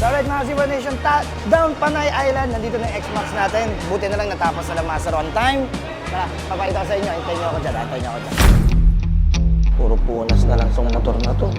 Alright mga Siwa Nation, down Panay Island, nandito na yung X-Max natin. Buti na lang natapos na lang master on time. Tara, papakita ko sa inyo, hintayin nyo ako dyan, Puro punas na lang sa motor na to.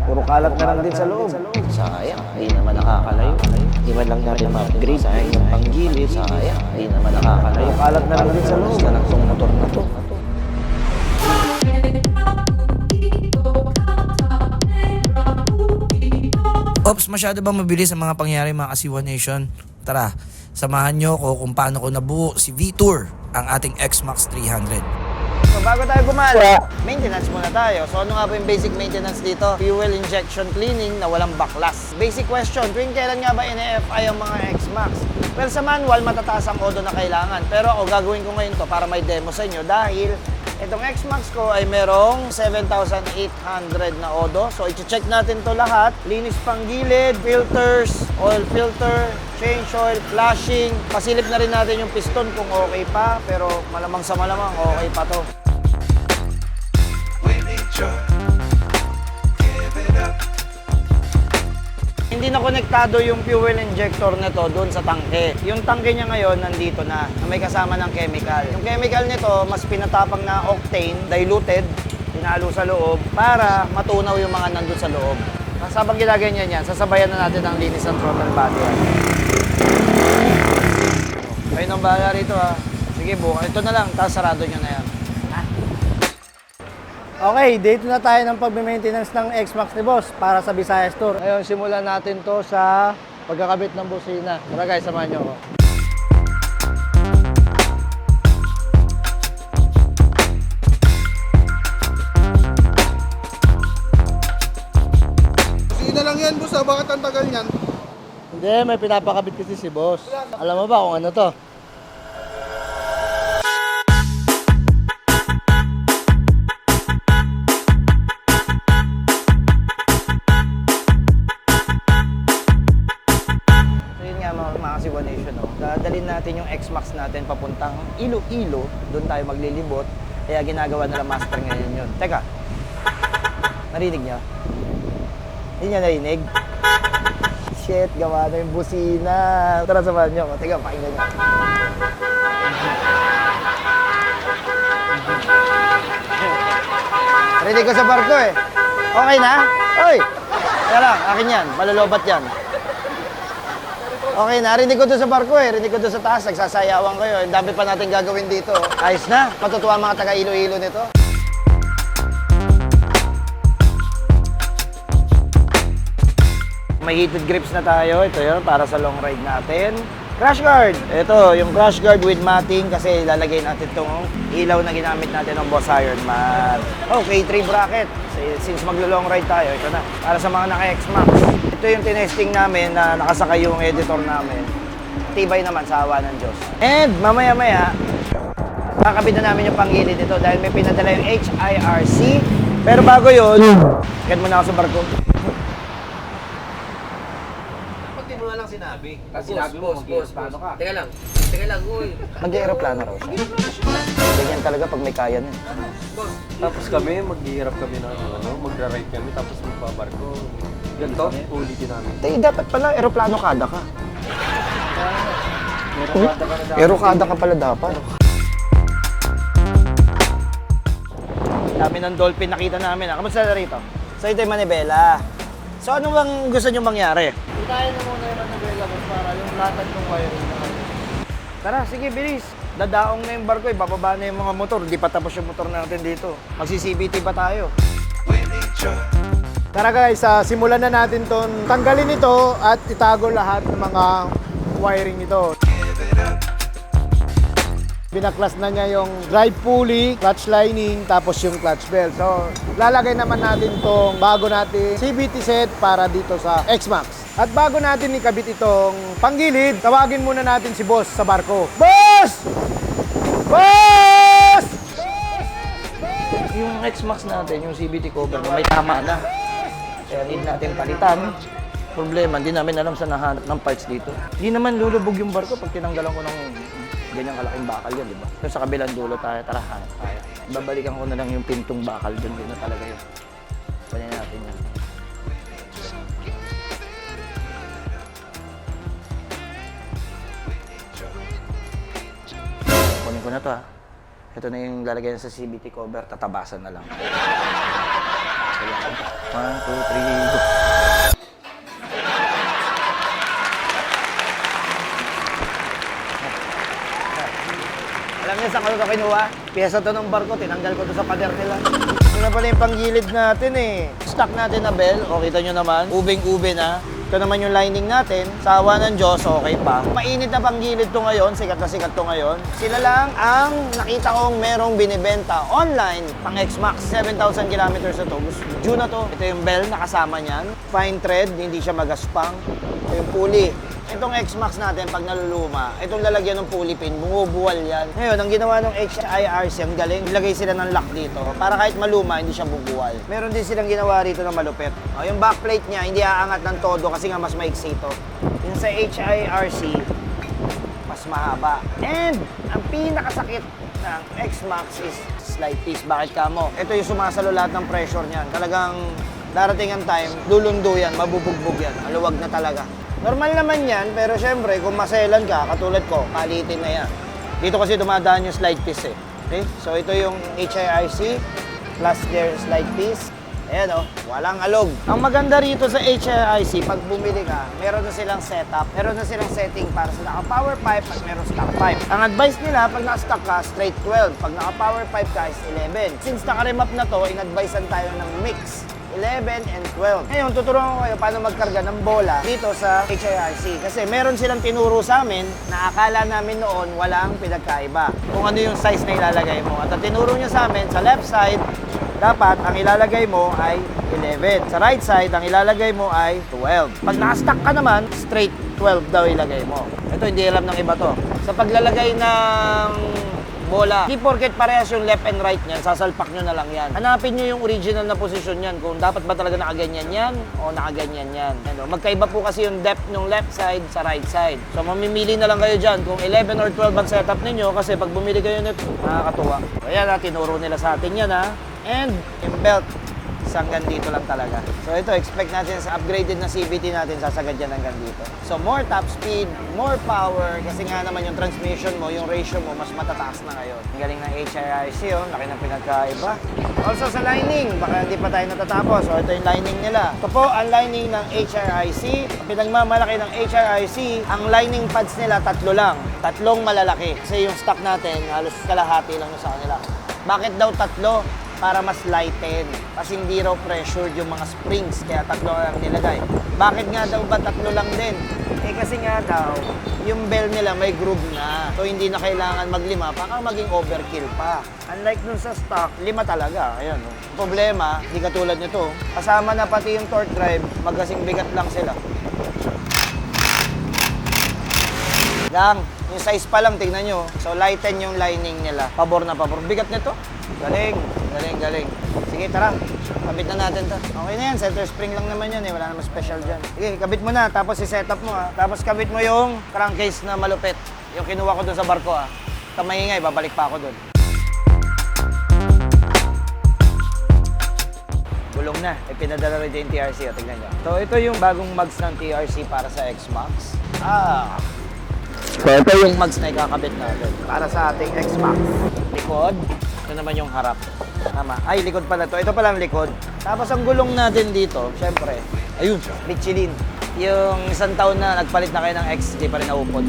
Puro kalat na lang din sa loob. Sayang, hindi naman nakakalayo. Hindi man lang natin ma-upgrade. Sayang yung panggilid. Sayang, hindi naman nakakalayo. Puro kalat na lang din sa loob. Na lang sa motor na to. Ops, masyado ba mabilis ang mga pangyayari mga Kasiwa Nation? Tara, samahan nyo ko kung paano ko nabuo si V-Tour, ang ating X-Max 300. So bago tayo gumala, maintenance muna tayo. So ano nga ba yung basic maintenance dito? Fuel injection cleaning na walang baklas. Basic question, tuwing kailan nga ba ine-FI ang mga X-Max? Well, sa manual, matataas ang odo na kailangan. Pero ako gagawin ko ngayon to para may demo sa inyo dahil itong X-Max ko ay merong 7,800 na odo. So, i-check natin to lahat. Linis pang gilid, filters, oil filter, change oil, flashing. Pasilip na rin natin yung piston kung okay pa. Pero malamang sa malamang, okay pa to. Hindi na konektado yung fuel injector nito doon sa tangke. Yung tangke niya ngayon nandito na may kasama ng chemical. Yung chemical nito mas pinatapang na octane, diluted, pinalo sa loob para matunaw yung mga nandun sa loob. Sabang ginaganyan yan, sasabayan na natin ang linis ng throttle body. Kayo nang bahala rito ha. Sige, buka. Ito na lang, tapos sarado nyo na yan. Okay, dito na tayo ng pag-maintenance ng X-Max ni Boss para sa Visayas Tour. Ngayon, simulan natin to sa pagkakabit ng busina. Tara guys, samahan nyo ako. Busina lang yan, boss. Bakit ang tagal niyan? Hindi, may pinapakabit kasi si Boss. Alam mo ba kung ano to? Dadalhin natin yung X-Max natin papuntang Iloilo. Doon tayo maglilibot. Kaya ginagawa nila master ngayon yun. Teka, narinig niyo? Hindi niya narinig? Shit, gawa na yung busina. Tara, samahan niyo ako. Teka, pakinggan niyo. Narinig ko sa barko eh. Okay na? Oy! Kaya lang, akin yan. Malalobat yan. Okay, narinig ko doon sa barko eh. Rinig ko doon sa taas. Nagsasayawan kayo. Ang dami pa natin gagawin dito. Ayos na. Matutuwa mga taga Iloilo nito. May heated grips na tayo. Ito yun, para sa long ride natin. Crash guard. Ito, yung crash guard with matting kasi lalagay natin itong ilaw na ginamit natin ng Boss Ironman. Okay, 3 bracket. Since maglo-long ride tayo, ito na. Para sa mga naka-X-Max. Ito yung tinesting namin na nakasakay yung editor namin. Tibay naman sa awa ng Diyos. And mamaya-maya, kakabit na namin yung panggilid dito dahil may pinadala yung HIRC. Pero bago yun, agad muna ako sa barko. Ba't di mo na lang sinabi? Sinabi mo, boss, paano ka? Teka lang, uy. Mag-aeroplano raw siya. Ganyan talaga pag may kaya nun. Tapos kami, maghihirap kami ng magra-ride kami, tapos magbabarko. Ganito, ulitin namin. Dapat pala, aeroplano kada ka. Aerokada ka pala dapat. Dami ng dolphin nakita namin. Kamusta na rito? So ito yung Manibela. So ano bang gusto nyo mangyari? Itayin na muna yung Manibela para yung latag ng wiring na. Tara, sige, bilis. Dadaong na yung barko, bababa na yung mga motor. Hindi pa tapos yung motor natin dito. Magsi-CBT pa tayo. Tara guys, simulan na natin ton. Tanggalin ito at itago lahat ng mga wiring nito. Binaklas na niya yung drive pulley, clutch lining, tapos yung clutch belt. So, lalagay naman natin tong bago natin CVT set para dito sa X-Max. At bago natin ikabit itong panggilid, tawagin muna natin si Boss sa barko. Boss! Boss! Yung X-Max natin, yung CVT cover, may tama na. Kaya need natin palitan. Problema, hindi namin alam sa nahanap ng parts dito. Hindi naman lulubog yung barko pag tinanggalan ko ng ganyang kalaking bakal yan, di ba? So sa kabilang dulo tayo, tara, hanap tayo. Babalikan ko na lang yung pintong bakal dun. Yun na talaga yun. Kunin natin yan. Kunin ko na to ha. Ito na yung lalagyan sa CVT cover. Tatabasan na lang. 1, 2, 3, go! Alam niyo saan ko ito kinuha? Piyesa to ng barko, tinanggal ko to sa pader nila. Ito na pala yung panggilid natin eh. Stock natin na bell, o kita nyo naman, ubing-ube na. Ito naman yung lining natin, sa awa ng Diyos, okay pa. Mainit na panggilid to ngayon, sikat na sikat to ngayon. Sila lang ang nakita kong merong binibenta online, pang X-Max, 7,000 kilometers na to. Due na to. Ito yung bell na kasama niyan. Fine thread, hindi siya magaspang. Ito yung pulley. Itong X-Max natin, pag naluluma, itong lalagyan ng pulley pin, bumubuwal yan. Ngayon, ang ginawa ng HIRC, ang galing, ilagay sila ng lock dito para kahit maluma, hindi siya bubuwal. Meron din silang ginawa rito na malupit. O, yung backplate niya, hindi aangat ng todo kasi nga mas maiksi ito. Yung sa HIRC, mas mahaba. And, ang pinakasakit ng X-Max is slide piece. Bakit kamo? Ito yung sumasalo lahat ng pressure niyan. Talagang darating ang time, lulundo yan, mabubugbog yan. Aluwag na talaga. Normal naman yan, pero syempre, kung maselan ka, katulad ko, palitin na yan. Dito kasi dumadaan yung slide piece eh. Okay? So ito yung HIRC plus their slide piece. Ayan o, walang alog. Ang maganda rito sa HIRC, pag bumili ka, meron na silang setup, meron na silang setting para sa naka-power pipe at meron stock pipe. Ang advice nila, pag naka-stock ka, straight 12. Pag naka-power pipe ka, is 11. Since naka-remap na to, in-advisean tayo ng mix. 11 and 12. Ngayon, tuturuan ko kayo paano magkarga ng bola dito sa HIRC. Kasi meron silang tinuro sa amin na akala namin noon walang pinagkaiba. Kung ano yung size na ilalagay mo. At ang tinuro niya sa amin, sa left side, dapat ang ilalagay mo ay 11. Sa right side, ang ilalagay mo ay 12. Pag nakastack ka naman, straight 12 daw ilagay mo. Ito, hindi alam ng iba to. Sa paglalagay ng bola, di porket parehas yung left and right niyan, sasalpak nyo na lang yan. Hanapin nyo yung original na posisyon niyan, kung dapat ba talaga nakaganyan yan o nakaganyan yan. Ano, magkaiba po kasi yung depth ng left side sa right side. So mamimili na lang kayo dyan kung 11 or 12 ang setup ninyo kasi pag bumili kayo nito, nakakatuwa. So ayan ha, tinuro nila sa atin yan ha. And yung belt, hanggang dito lang talaga. So ito, expect natin sa upgraded na CVT natin, sasagad yan hanggang dito. So more top speed, more power, kasi nga naman yung transmission mo, yung ratio mo, mas matataas na ngayon. Ang galing ng HIRC, oh, laki ng pinagkaiba. Also sa lining, baka hindi pa tayo natatapos. So ito yung lining nila. Ito po ang lining ng HIRC. Ang pinagmamalaki ng HIRC, ang lining pads nila, tatlo lang. Tatlong malalaki. Kasi yung stock natin, halos kalahati lang yung sa kanila. Bakit daw tatlo? Para mas lighten. Kasi hindi raw pressured yung mga springs, kaya tatlo lang nilagay. Bakit nga daw ba tatlo lang din? Eh kasi nga daw, yung bell nila may groove na. So hindi na kailangan maglima, baka maging overkill pa. Unlike dun sa stock, 5 talaga. Ayan, oh. Problema, hindi katulad nito. Kasama na pati yung torque drive, magkasing bigat lang sila. Lang, yung size pa lang, tignan nyo. So lighten yung lining nila. Pabor na pabor. Bigat nito. Galing, galing, galing. Sige, tara. Kabit na natin to. Okay na yan, center spring lang naman yan eh. Wala naman special dyan. Sige, kabit mo na, tapos i-set up mo ha. Tapos kabit mo yung crankcase na malupit. Yung kinuha ko doon sa barko ha. Ito maingay, babalik pa ako doon. Gulong na. Eh, pinadala rin yung TRC. O, tignan nyo. So, ito yung bagong mugs ng TRC para sa X-Max. So, ito yung mugs na ikakabit natin para sa ating X-Max. Likod. Ito naman yung harap. Tama. Ay, likod pala to. Ito pala ang likod. Tapos ang gulong natin dito, syempre, ayun, Michelin. Yung isang taon na nagpalit na kayo ng X, di pa rin naupod.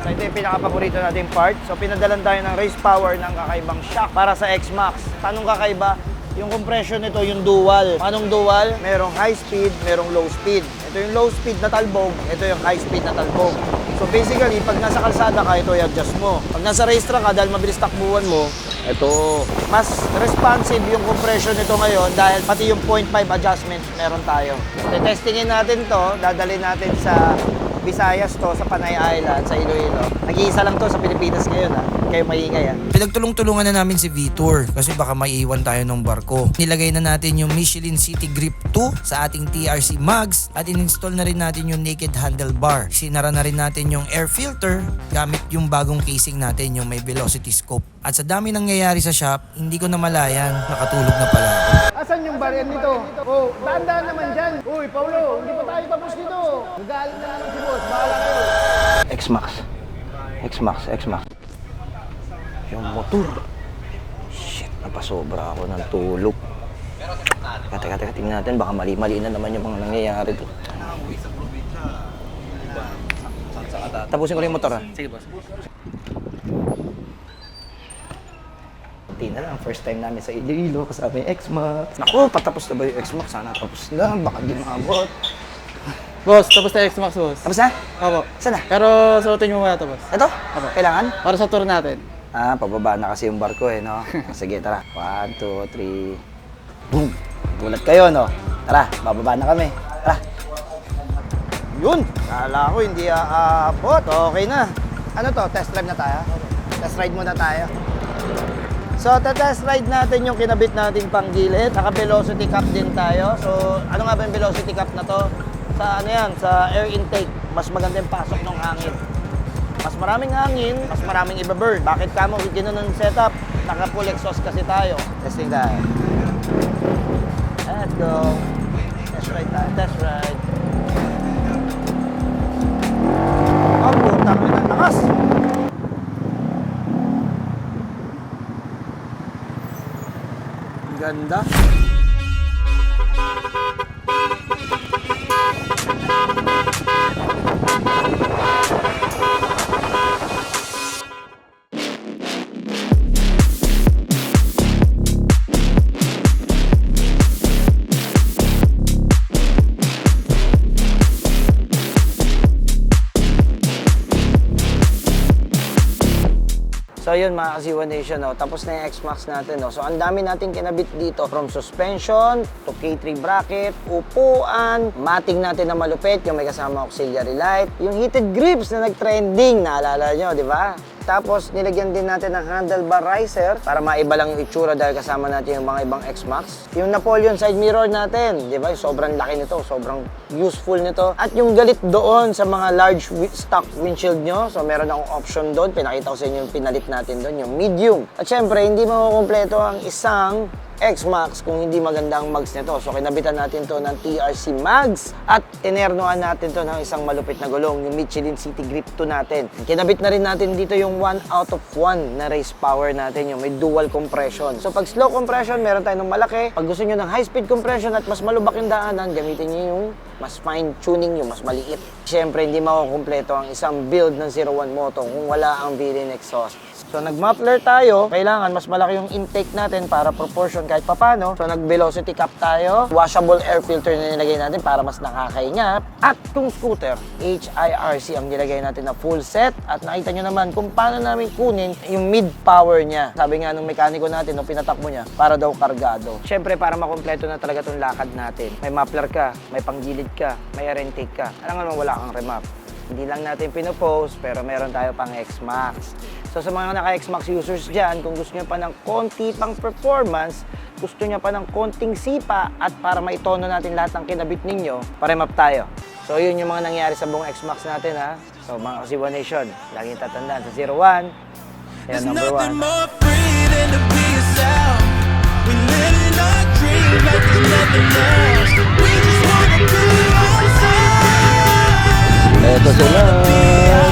So ito yung pinaka-paborito nating part. So pinadalan tayo ng race power ng kakaibang shock para sa X-Max. Anong kakaiba? Yung compression nito, yung dual. Anong dual? Merong high speed, merong low speed. Ito yung low speed na talbog, ito yung high speed na talbog. So basically, pag nasa kalsada ka, ito i-adjust mo. Pag nasa racetrack ka, dahil mabilis takbuhan mo, ito. Mas responsive yung compression nito ngayon dahil pati yung 0.5 adjustment meron tayo. So, testingin natin to, dadalhin natin sa Visayas to sa Panay Island, sa Iloilo. Nag-iisa lang to sa Pilipinas ngayon ha. Kayo maingay ha. Pinagtulong-tulungan na namin si Vitor kasi baka maiiwan tayo ng barko. Nilagay na natin yung Michelin City Grip 2 sa ating TRC mugs at in-install na rin natin yung naked handlebar. Sinara na rin natin yung air filter gamit yung bagong casing natin, yung may velocity scope. At sa dami nangyayari sa shop, hindi ko na malayan, nakatulog na pala ako. Asan yung baryan nito? Oh, daan naman dyan. Uy, Paulo, hindi pa tayo tapos dito. Nagalit na naman si boss. Bahala kayo. X-Max. Yung motor. Shit, napasobra ako ng tulog. Teka, tingnan natin. Baka mali-mali na naman yung mga nangyayari dito. Tapusin ko lang yung motor ha. Sige, boss. Hindi na lang, first time namin sa Iloilo kasama yung X-Max. Naku, patapos na ba yung X-Max? Sana tapos na, baka di maabot. Boss, tapos na X-Max, boss. Tapos na? Opo. Saan na? Pero suotin mo muna ito, boss. Ito? Kailangan? Para sa tour natin. Ah, pababa na kasi yung barko eh, no? Sige, tara. 1, 2, 3. Boom! Gulat kayo, no? Tara, bababa na kami. Tara. Yun! Kala ko hindi aabot. Okay na. Ano to? Test drive na tayo? Test ride muna tayo. So, test ride natin yung kinabit nating panggilid. Naka-velocity cap din tayo. So, ano nga ba yung velocity cap na to? Sa ano yan? Sa air intake. Mas maganda yung pasok ng hangin. Mas maraming hangin, mas maraming iba-burn. Bakit kamo gano'n ng setup? Naka-full exhaust kasi tayo. Testing tayo. Let's go. Test ride tayo. Test ride. Oh, putang ina. Lakas! Ganda. So yun mga Kasiwa Nation, no? Tapos na yung X-Max natin. No? So ang dami natin kinabit dito. From suspension to K3 bracket, upuan, mating natin na malupit, yung may kasama auxiliary light, yung heated grips na nag-trending, naalala nyo, di ba? Tapos nilagyan din natin ng handlebar riser para maiba lang yung itsura dahil kasama natin yung mga ibang X-Max. Yung Napoleon side mirror natin, di ba? Sobrang laki nito, sobrang useful nito. At yung galit doon sa mga large stock windshield nyo. So meron akong option doon. Pinakita ko sa inyo yung pinalit natin doon, yung medium. At syempre, hindi makukumpleto ang isang X-Max kung hindi maganda ang mags nito. So kinabitan natin to ng TRC mags at tinernoan natin to ng isang malupit na gulong, yung Michelin City Grip 2 natin. Kinabit na rin natin dito yung 1 out of 1 na race power natin, yung may dual compression. So pag slow compression, meron tayong malaki. Pag gusto nyo ng high speed compression at mas malubak yung daanan, gamitin nyo yung mas fine tuning, yung mas maliit. Siyempre, hindi makukumpleto ang isang build ng 01 Moto kung wala ang built-in exhaust. So nag-muffler tayo, kailangan mas malaki yung intake natin para proportion kahit papano. So nag-velocity cap tayo, washable air filter na nilagay natin para mas nakakaingat. At kung scooter, HIRC ang nilagay natin na full set. At nakita nyo naman kung paano namin kunin yung mid-power niya. Sabi nga nung mekaniko natin, nung pinatakbo niya, para daw kargado. Siyempre, para makompleto na talaga itong lakad natin. May muffler ka, may panggilid ka, may air intake ka. Alam nga naman wala kang remap. Hindi lang natin pinopost, pero meron tayo pang X-Max. So sa mga naka-X-Max users dyan, kung gusto nyo pa ng konti pang performance, gusto nyo pa ng konting sipa, at para maitono natin lahat ng kinabit ninyo, paremap tayo. So yun yung mga nangyari sa buong X-Max natin ha. So mga Kasiwa Nation, laging tatandaan sa 01, yan number 1. Ito sila!